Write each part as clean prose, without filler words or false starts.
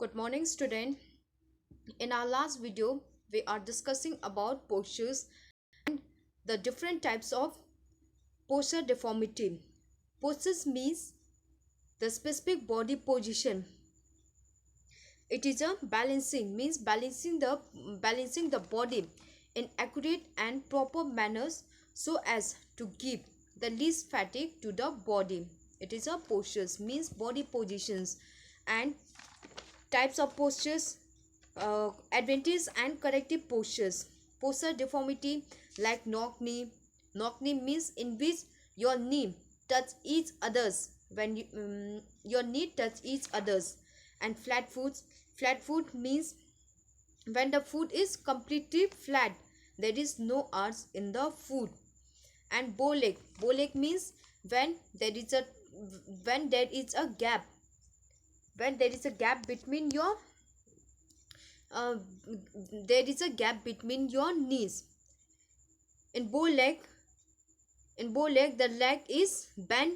Good morning, student. In our last video, we are discussing about postures and the different types of posture deformity. Postures means the specific body position. It is a balancing, means balancing the body in accurate and proper manners so as to give the least fatigue to the body. It is a postures, means body positions and types of postures, advantage and corrective postures. Posture deformity like knock knee means in which your knee touch each others when your knee touch each others. And flat foot means when the foot is completely flat, there is no arch in the foot. And bow leg means when there is a when there is a gap when there is a gap between your uh, there is a gap between your knees. In bow leg the leg is bent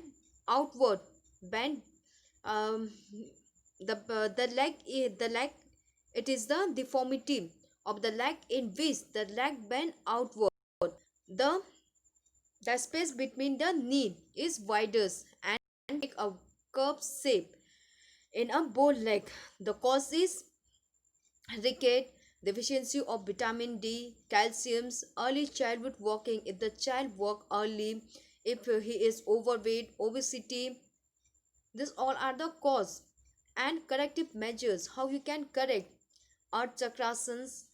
outward. Bend um, the leg, it is the deformity of the leg in which the leg bend outward. The the space between the knee is wider and take a curved shape. In a bow leg, the cause is ricket, deficiency of vitamin D, calcium, early childhood walking if the child walk early, if he is overweight, obesity. These all are the cause. And corrective measures, how you can correct: earth chakrasans,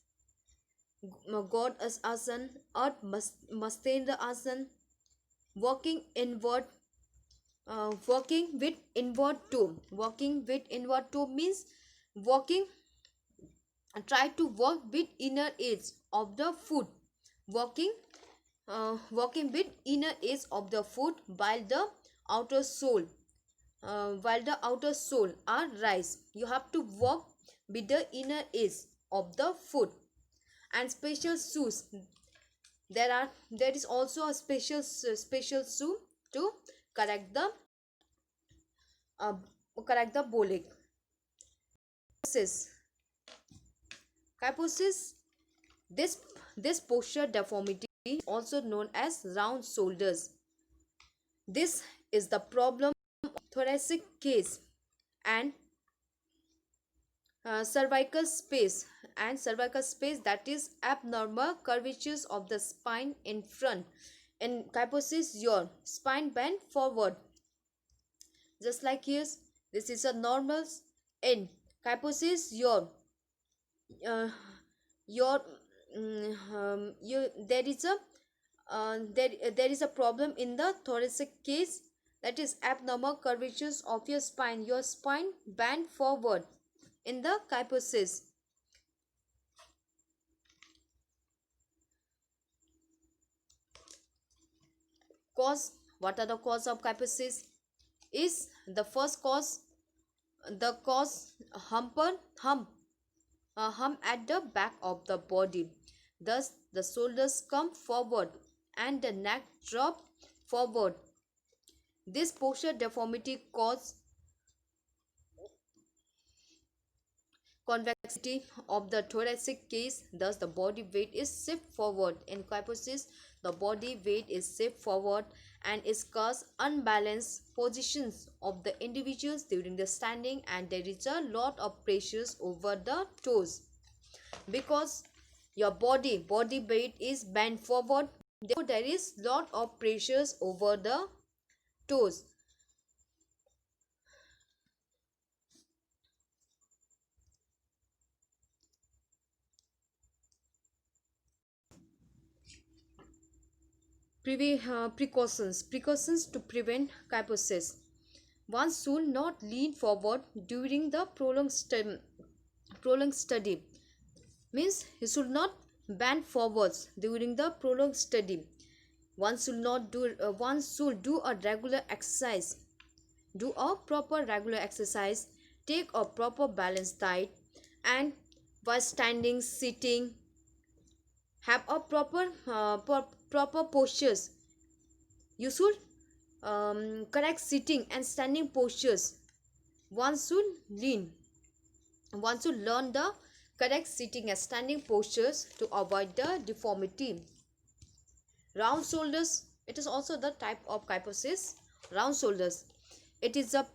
god asan, earth mastendra asan, walking inward, walking with inward toe means walking, try to walk with inner edge of the foot. Walking walking with inner edge of the foot while the outer sole are raised. You have to walk with the inner edge of the foot. And special shoes, there is also a special shoe to correct the uh, bow leg. Kyphosis, this posture deformity is also known as round shoulders. This is the problem of thoracic case and cervical space, that is abnormal curvatures of the spine in front. In kyphosis, your spine bend forward just like here. This is a normal. In kyphosis, uh, your there is a there is a problem in the thoracic case, that is abnormal curvatures of your spine. Your spine bend forward in the kyphosis. Cause, what are the cause of kyphosis? Is the first cause, the cause hump at the back of the body. Thus, the shoulders come forward and the neck drop forward. This posture deformity causes convexity of the thoracic case. Thus, the body weight is shift forward. In kyphosis, the body weight is shift forward and is cause unbalanced positions of the individuals during the standing, and there is a lot of pressures over the toes because your body weight is bent forward. Therefore, there is lot of pressures over the toes. Precautions to prevent kyphosis. One should not lean forward during the prolonged study. Means he should not bend forwards during the prolonged study. One should do a regular exercise. Do a proper regular exercise. Take a proper balanced diet, and while standing, sitting, have a proper postures. You should correct sitting and standing postures. One should lean Want to learn the correct sitting and standing postures to avoid the deformity. Round shoulders, it is also the type of kyphosis. Round shoulders, it is a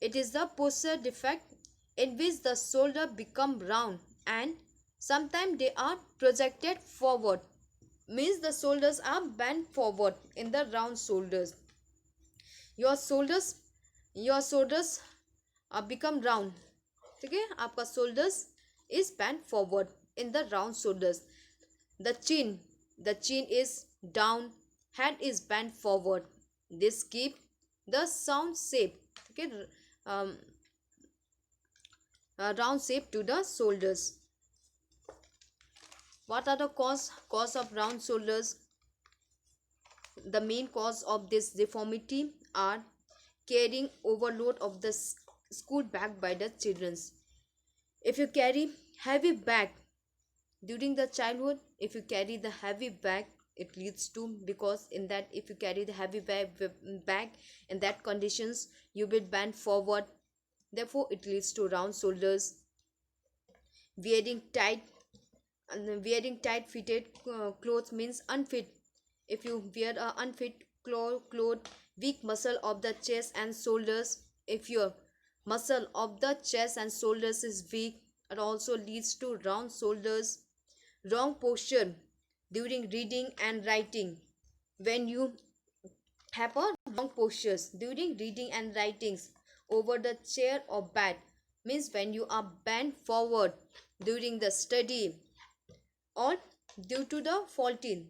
it is the posture defect in which the shoulder become round and sometimes they are projected forward, means the shoulders are bent forward in the round shoulders. your shoulders your shoulders become round. ठीक है, आपका shoulders is bent forward in the round shoulders. The chin is down, head is bent forward. This give the sound shape. Okay, um, round shape to the shoulders. What are the cause of round shoulders? The main cause of this deformity are carrying overload of the school bag by the children. If you carry heavy bag during the childhood, if you carry the heavy bag, it leads to, because in that, if you carry the heavy bag in that conditions, you will bend forward, therefore it leads to round shoulders. Wearing tight fitted clothes means unfit. If you wear a unfit cloth, weak muscle of the chest and shoulders, if your muscle of the chest and shoulders is weak, it also leads to round shoulders. Wrong posture during reading and writing. When you have a wrong postures during reading and writings over the chair or bed, means when you are bent forward during the study, or due to the faulty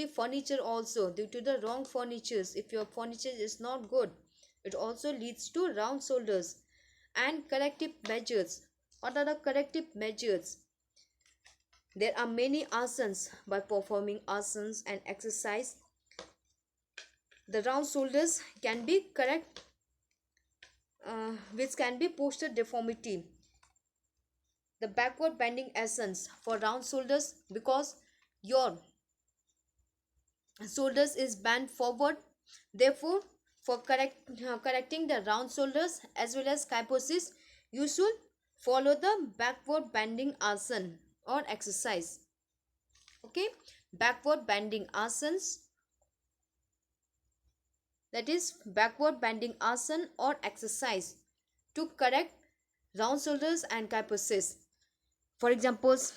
furniture, also due to the wrong furnitures. If your furniture is not good, it also leads to round shoulders. And corrective measures. What are the corrective measures? There are many asanas. By performing asanas and exercise, the round shoulders can be correct, which can be posture deformity. The backward bending asanas for round shoulders, because your shoulders is bent forward, therefore for correcting the round shoulders as well as kyphosis, you should follow the backward bending asana or exercise. Okay, backward bending asanas, that is backward bending asana or exercise to correct round shoulders and kyphosis. For examples,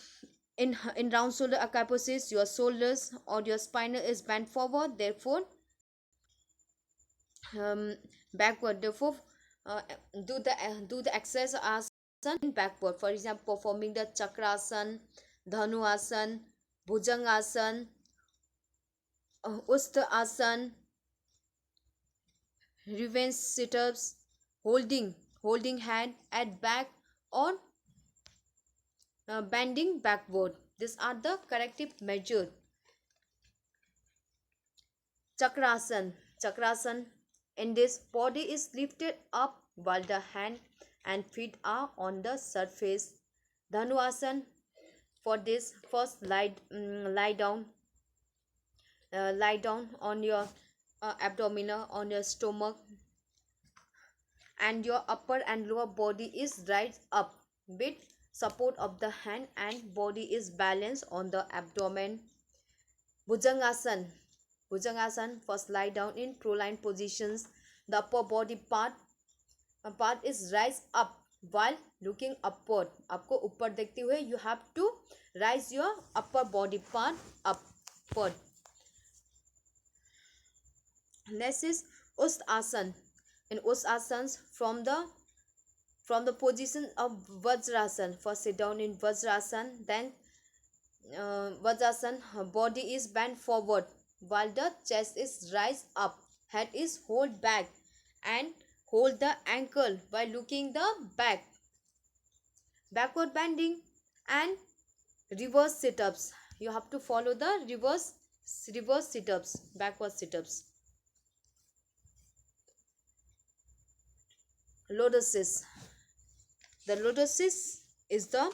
in round shoulder kyphosis, your shoulders or your spine is bent forward, therefore backward, therefore do the exercise asana in backward. For example, performing the chakrasana, dhanuasana, bhujangasana, asana, revenge sit-ups, holding hand at back, or bending backward. These are the corrective measure. Chakrasana, in this, body is lifted up while the hand and feet are on the surface. Dhanuasana, for this, first lie down on your abdomen, on your stomach, and your upper and lower body is raised up with support of the hand and body is balanced on the abdomen. Bhujangasana, first lie down in proline positions. The upper body part is raised up while looking upward. आपको ऊपर देखते हुए you have to raise your upper body part upward. Next is Ustasana. In Ustasanas, from the position of Vajrasana, first sit down in Vajrasana, then Vajrasana, body is bent forward while the chest is raised up, head is hold back, and hold the ankle by looking the back. Backward bending and reverse sit-ups. You have to follow the reverse sit-ups, backward sit-ups. Lotuses. The lotuses is the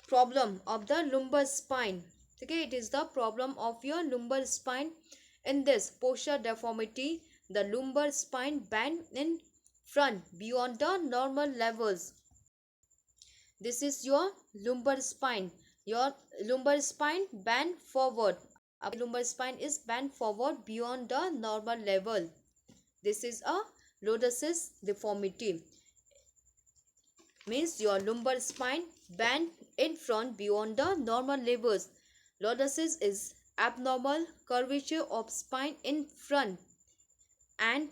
problem of the lumbar spine. Okay, it is the problem of your lumbar spine. In this posture deformity, the lumbar spine bend in front beyond the normal levels. This is your lumbar spine. Your lumbar spine bend forward. Our lumbar spine is bent forward beyond the normal level. This is a lordosis deformity. Means your lumbar spine bend in front beyond the normal levels. Lordosis is abnormal curvature of spine in front, and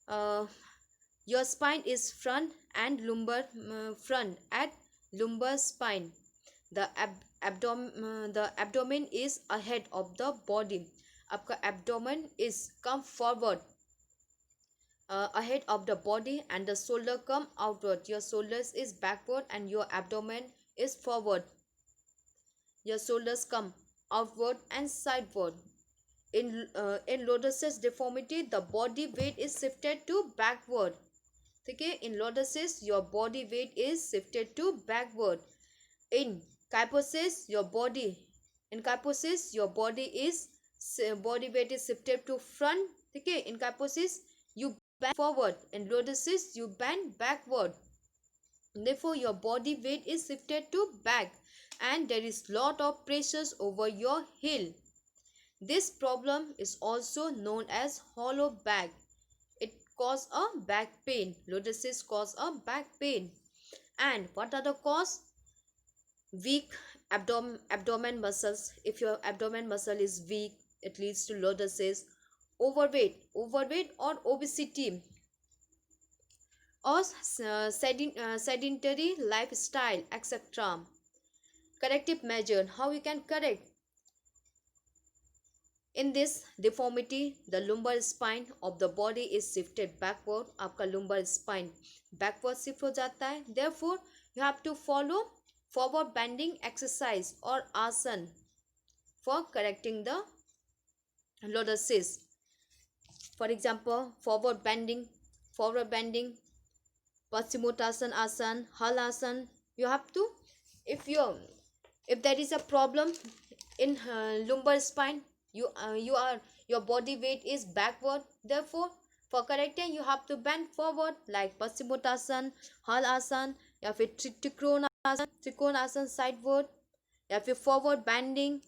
uh, your spine is front and lumbar front at lumbar spine. The abdomen is ahead of the body. आपका abdomen is come forward ahead of the body, and the shoulder come outward. Your shoulders is backward and your abdomen is forward. Your shoulders come outward and sideward. In lordosis deformity, the body weight is shifted to backward. Okay, in lordosis your body weight is shifted to backward. In kyphosis your body is body weight is shifted to front. Okay, in kyphosis you bend forward. In lordosis you bend backward. Therefore your body weight is shifted to back, and there is lot of pressures over your heel. This problem is also known as hollow back. It causes a back pain. Lordosis causes a back pain. And what are the cause? Weak abdomen muscles. If your abdomen muscle is weak, it leads to lordosis. Overweight or obesity, or sedentary lifestyle, etc. Corrective measure. How we can correct? In this deformity, the lumbar spine of the body is shifted backward. आपका lumbar spine backward shift हो जाता है. Therefore, you have to follow forward bending exercise or asan for correcting the lordosis. For example, forward bending, Paschimottanasana asan, halasan. You have to, if there is a problem in lumbar spine, your body weight is backward. Therefore, for correcting you have to bend forward, like Paschimottanasana, halasan, या फिर trikonasana sideward, या फिर forward bending,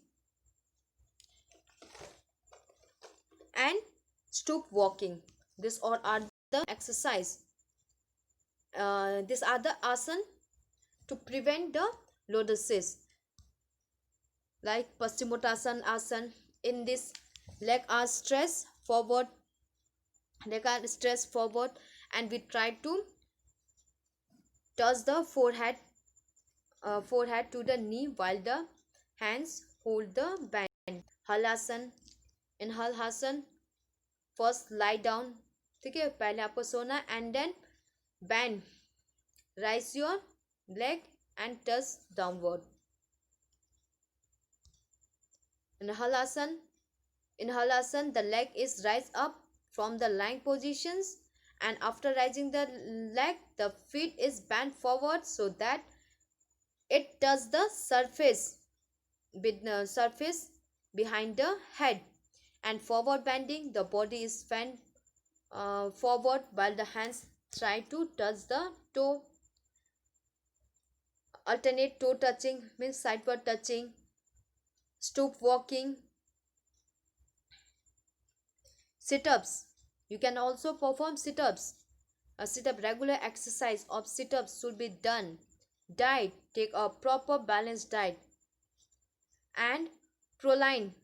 and stoop walking. These all are the exercise. These are the asan to prevent the lordosis, like Paschimottanasana asan. In this, leg are stressed forward, and we try to touch the forehead to the knee while the hands hold the band. Halasan. In halasan, first lie down. ठीक है, पहले आपको सोना, and then bend, raise your leg and touch downward. In halasan, the leg is raised up from the lying positions, and after raising the leg, the feet is bent forward so that it touches the surface behind the head. And forward bending, the body is bent forward while the hands try to touch the toe. Alternate toe touching means sideward touching. Stoop walking. Sit-ups. You can also perform sit-ups. A sit-up, regular exercise of sit-ups should be done. Diet, take a proper balanced diet. And proline.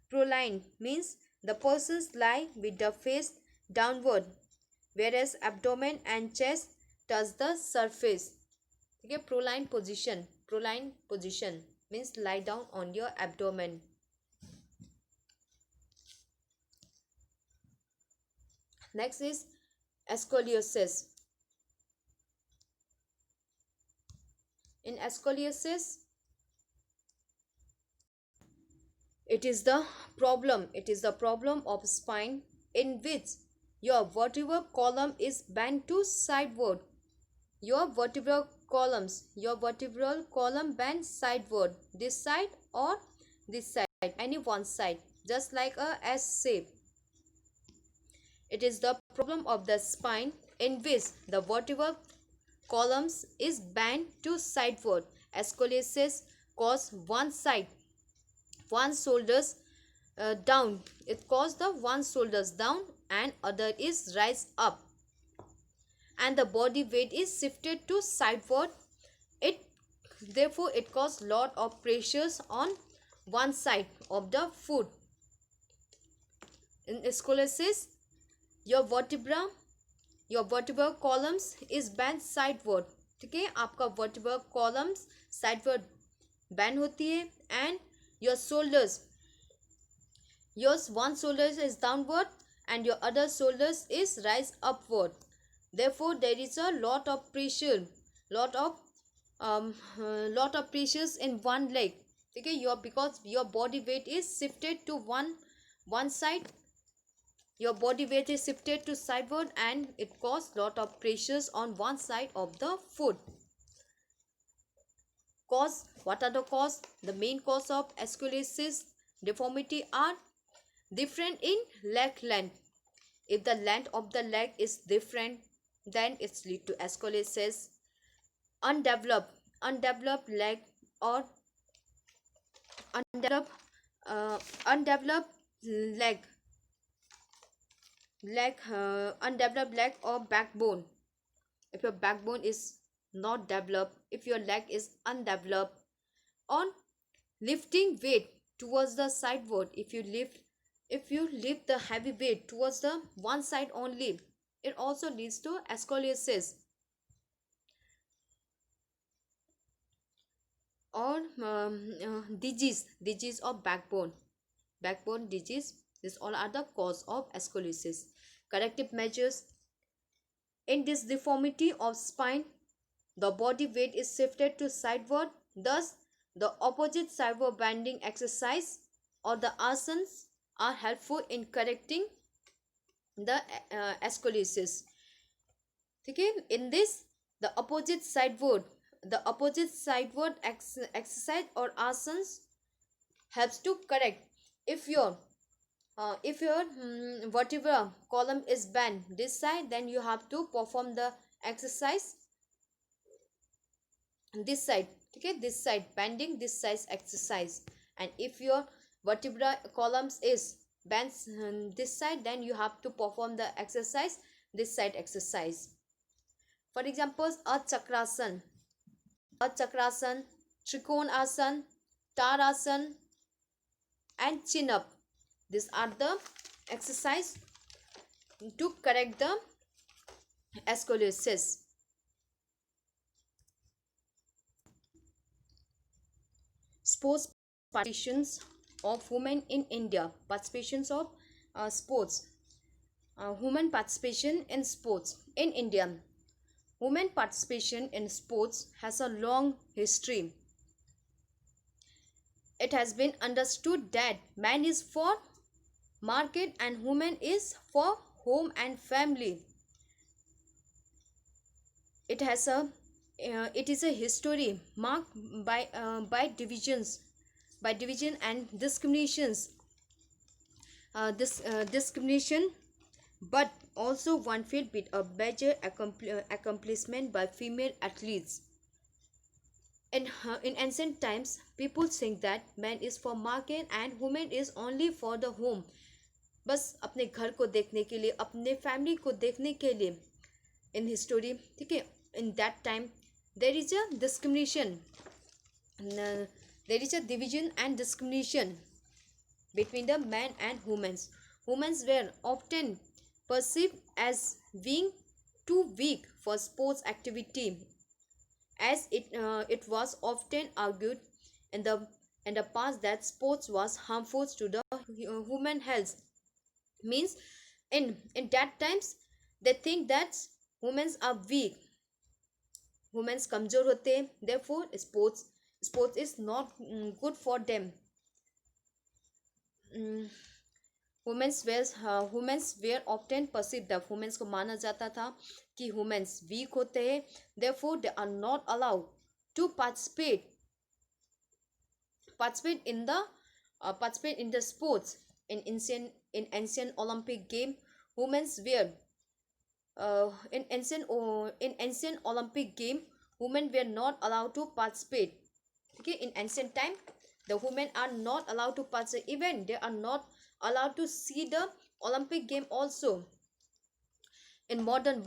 Proline means the persons lie with the face downward, whereas abdomen and chest touch the surface. Okay, proline position means lie down on your abdomen. Next is scoliosis. In scoliosis, it is the problem of spine in which your vertebral column is bent to sideward. Your vertebral column bends sideward, this side or this side, any one side, just like a S shape. It is the problem of the spine in which the vertebral columns is bent to sideward. Scoliosis cause one side, one shoulders down. It cause the one shoulders down and other is rise up, and the body weight is shifted to sideward. It therefore it causes lot of pressures on one side of the foot. In scoliosis, your vertebral columns is bent sideward. ठीक है, आपका vertebral columns sideward bend होती है, and your shoulders, yours one shoulder is downward and your other shoulders is rise upward. Therefore there is a lot of pressure, lot of pressures in one leg. Okay, because your body weight is shifted to one side, your body weight is shifted to sideward, and it causes lot of pressures on one side of the foot. Cause, what are the cause? The main cause of scoliosis deformity are different in leg length. If the length of the leg is different, then it's lead to scoliosis. Undeveloped leg or undeveloped undeveloped leg or backbone. If your backbone is not developed, if your leg is undeveloped, on lifting weight towards the sideward, if you lift the heavy weight towards the one side only, it also leads to scoliosis. Or disease of backbone disease. These all are the cause of scoliosis. Corrective measures: in this deformity of spine, the body weight is shifted to sideward. Thus the opposite sideward bending exercise or the asanas are helpful in correcting the scoliosis. Okay, in this, the opposite sideward exercise or asanas helps to correct. If your vertebral column is bent this side, then you have to perform the exercise this side. Okay, this side bending, this side exercise. And if your vertebral columns is bent this side, then you have to perform the exercise this side exercise. For example, a chakrasan, trikonasana, tarasan, and chin up. These are the exercise to correct the scoliosis. Sports participations of women in India. Participations of sports. Women participation in sports in India. Women participation in sports has a long history. It has been understood that man is for market and woman is for home and family. It is a history marked by division and discriminations. Discrimination, but also one field with a major accomplishment by female athletes. In ancient times, people think that man is for market and woman is only for the home. बस अपने घर को देखने के लिए, अपने family को देखने के लिए. In history, ठीक है, in that time there is a discrimination, there is a division and discrimination between the men and women. Women were often perceived as being too weak for sports activity, as it was often argued in the past that sports was harmful to the human health. Means in that times they think that women are weak, women kamjor hote hain, therefore sports is not good for them. women were often perceived, that women को माना जाता था कि women weak होते हैं, therefore they are not allowed to participate in the sports. In ancient Olympic game, women were in ancient Olympic game, women were not allowed to participate. Okay, in ancient time, the women are not allowed to participate. Even they are not allowed to see the Olympic game also. In modern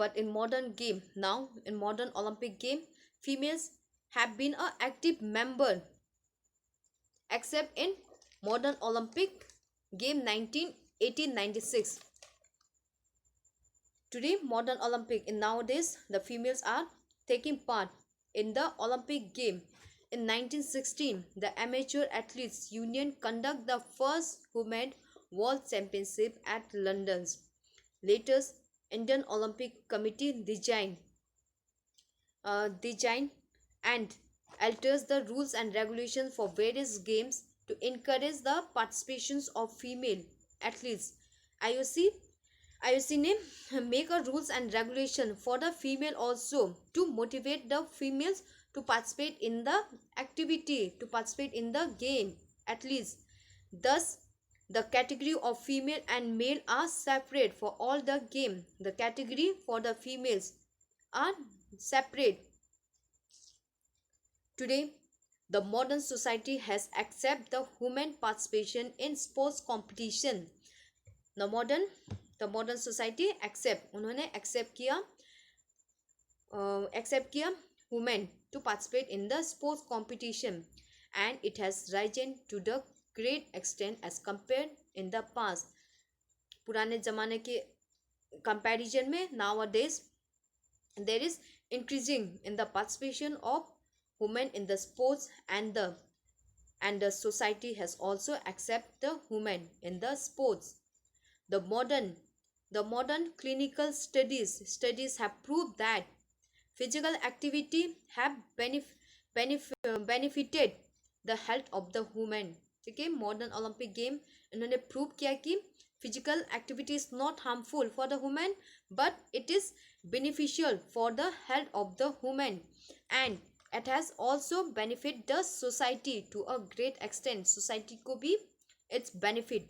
game now, in modern Olympic game, females have been a active member, except in modern Olympic game 1896. Today, modern Olympic, in nowadays, the females are taking part in the Olympic game. In 1916, the Amateur Athletes Union conduct the first Women World Championship at London's. Latest Indian Olympic Committee design and alters the rules and regulations for various games to encourage the participations of female athletes. IOC IOC ने make a rules and regulation for the female also to motivate the females to participate in the activity, to participate in the game at least. Thus, the category of female and male are separate for all the game. The category for the females are separate. Today, the modern society has accepted the women participation in sports competition. The modern society उन्होंने accept किया women to participate in the sports competition, and it has risen to the great extent as compared in the past. पुराने ज़माने के comparison में nowadays there is increasing in the participation of women in the sports, and the society has also accept the women in the sports. The modern clinical studies have proved that physical activity have benefited the health of the women. ठीक है, modern Olympic game इन्होंने prove किया कि physical activity is not harmful for the women, but it is beneficial for the health of the women, and it has also benefit the society to a great extent. Society को भी its benefit.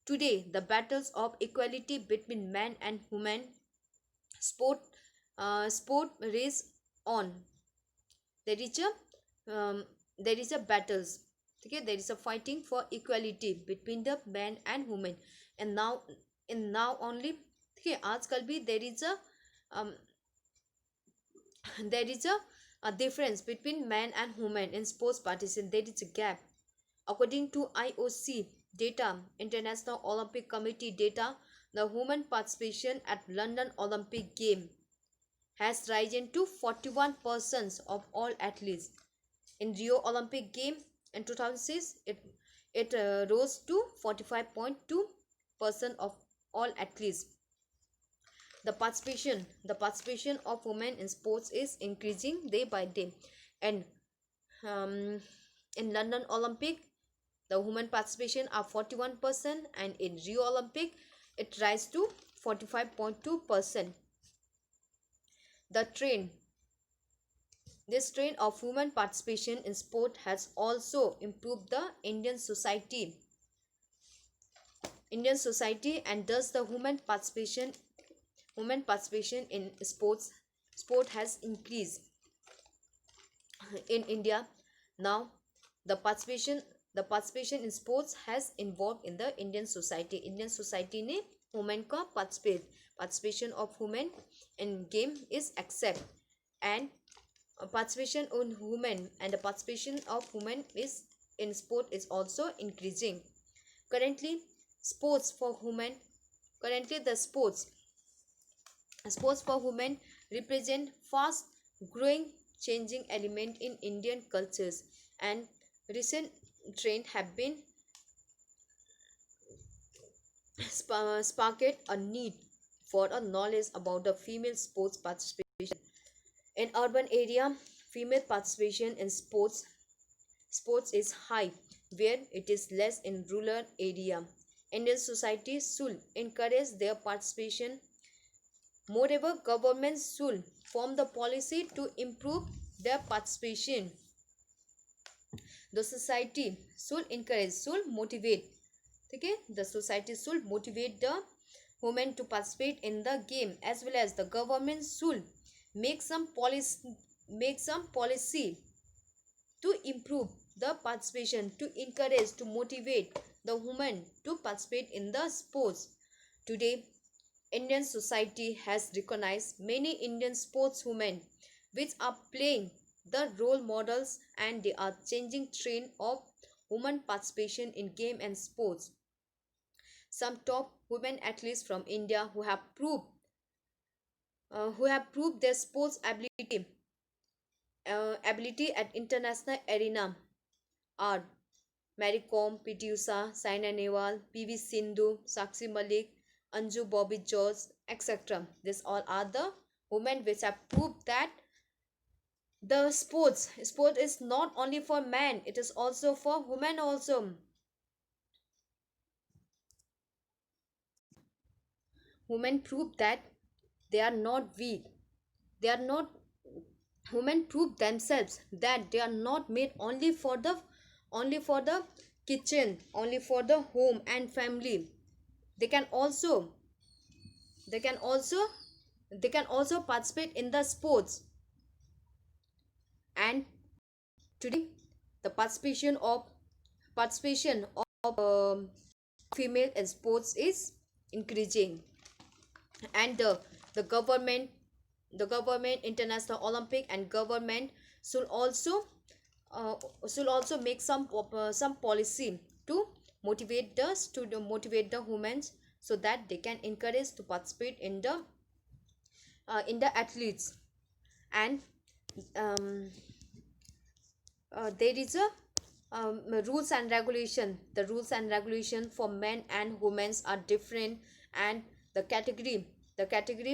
Today, the battles of equality between men and women sport race on. There is a battles. Okay, there is a fighting for equality between the men and women, and now only. Okay, आजकल भी there is a difference between men and women in sports participation. There is a gap. According to IOC data, International Olympic Committee data, the women participation at London Olympic Game has risen to 41% of all athletes. In Rio Olympic Game in 2006, it rose to 45.2% of all athletes. The participation of women in sports is increasing day by day, and in London Olympic, the women participation are 41%, and in Rio Olympic, it rise to 45.2%. This trend of women participation in sport has also improved the Indian society, and thus the women participation in sport has increased in India. Now, the participation in sports has involved in the Indian society. Indian society ने women का participation of women in game is accept, and participation on women and the participation of women is in sport is also increasing. Currently the sports for women represent fast growing changing element in Indian cultures, and recent trend have been sparked a need for a knowledge about the female sports participation. In urban area, female participation in sports is high, where it is less in rural area. Indian society should encourage their participation. Moreover, governments should form the policy to improve their participation. The society should motivate. Okay, the society should motivate the women to participate in the game, as well as the government should make some policy to improve the participation, to encourage, to motivate the women to participate in the sports. Today, Indian society has recognized many Indian sportswomen which are playing the role models, and they are changing trend of women participation in game and sports. Some top women athletes from India who have proved their sports ability at international arena are Mary Kom, PT Usha, Saina Nehwal, PV Sindhu, Sakshi Malik, Anju Bobby George, etc. These all are the women which have proved that the sport is not only for men, it is also for women also. Women prove that they are not weak. They are not Women prove themselves that they are not made only for the kitchen, only for the home and family. They can also they can also they can also participate in the sports. And today, the participation of female in sports is increasing. And the government, international olympic and government should also make some policy to motivate the women, so that they can encourage to participate in the athletes. And there is a rules and regulation. The rules and regulation for men and women are different, and the category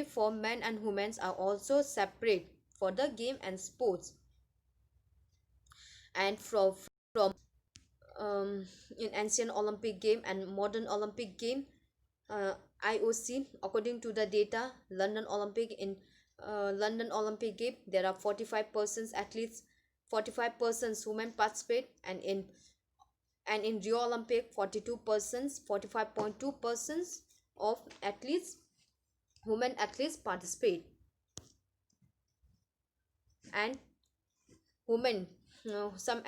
for men and women are also separate for the game and sports. And from in ancient olympic game and modern olympic game, IOC, according to the data, London Olympic game, there are 45 persons athletes, 45 persons women participate, and in Rio Olympic, 42 persons, 45.2 persons of athletes, women athletes participate. And women, some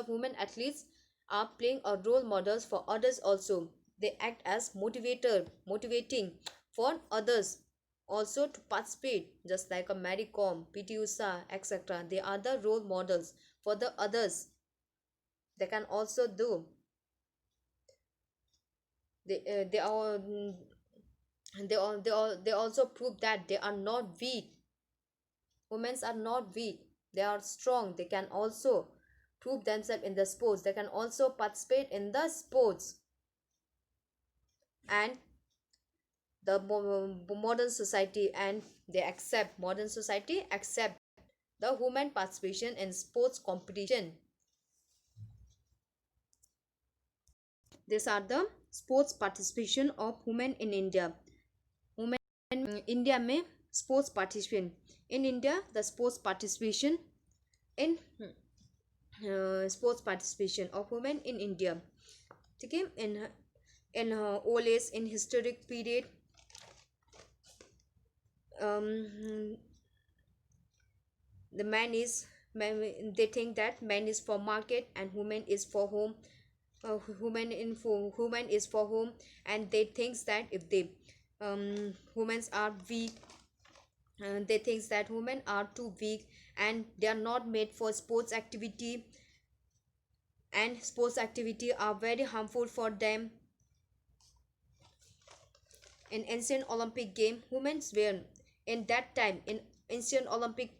women athletes are playing a role models for others also. They act as motivating for others also to participate, just like a Mary Kom, PT Usha, etc. They are the role models for the others. They can also do. They are they also prove that they are not weak. Women are not weak. They are strong. They can also prove themselves in the sports. They can also participate in the sports. And the modern society accept the women participation in sports competition. These are the sports participation of women in India. Women in India में sports participation. In India, the sports participation in sports participation of women in India. Okay, in old age, in historic period, the they think that man is for market and woman is for home. Woman is for home, and they thinks that if they women are weak, they thinks that women are too weak and they are not made for sports activity, and sports activity are very harmful for them. In ancient olympic game, women's were in that time, in ancient olympic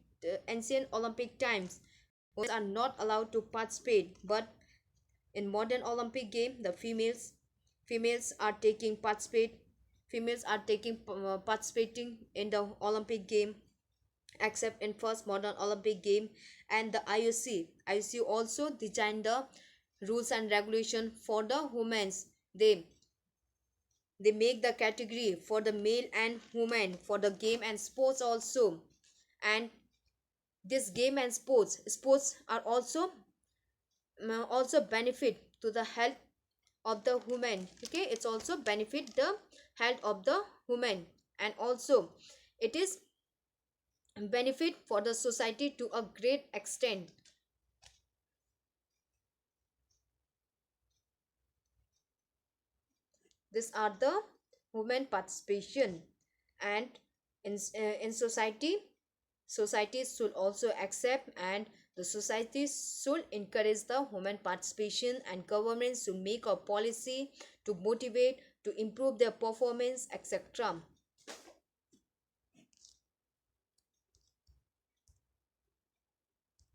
times, women are not allowed to participate. But in modern olympic game, the females are taking participating in the olympic game, except in first modern olympic game. And the IOC also designed the rules and regulation for the women's. They make the category for the male and women for the game and sports also. And this game and sports are also benefit to the health of the women. Okay, it's also benefit the health of the women, and also it is benefit for the society to a great extent. These are the women participation. And in society, societies should also accept, and the societies should encourage the women participation, and governments should make a policy to motivate, to improve their performance, etc.